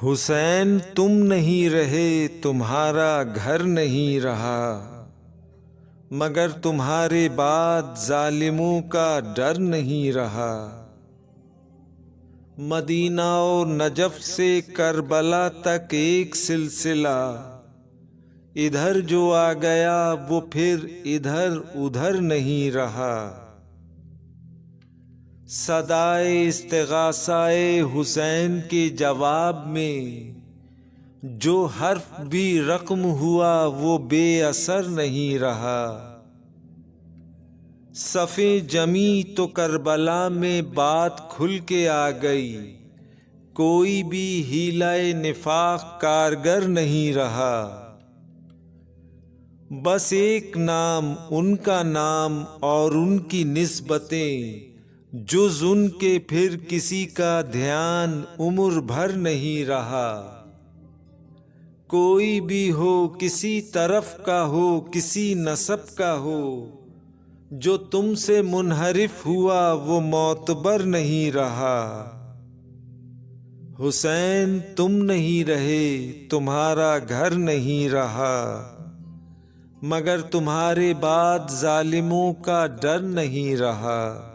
حسین تم نہیں رہے تمہارا گھر نہیں رہا، مگر تمہارے بعد ظالموں کا ڈر نہیں رہا۔ مدینہ و نجف سے کربلا تک ایک سلسلہ، ادھر جو آ گیا وہ پھر ادھر ادھر نہیں رہا۔ صدائے استغاثۂ حسین کے جواب میں جو حرف بھی رقم ہوا وہ بے اثر نہیں رہا۔ صفیں جمی تو کربلا میں بات کھل کے آ گئی، کوئی بھی حیلہ نفاق کارگر نہیں رہا۔ بس ایک نام ان کا نام اور ان کی نسبتیں، جز ان کے پھر کسی کا دھیان عمر بھر نہیں رہا۔ کوئی بھی ہو کسی طرف کا ہو کسی نسب کا ہو، جو تم سے منحرف ہوا وہ معتبر نہیں رہا۔ حسین تم نہیں رہے تمہارا گھر نہیں رہا، مگر تمہارے بعد ظالموں کا ڈر نہیں رہا۔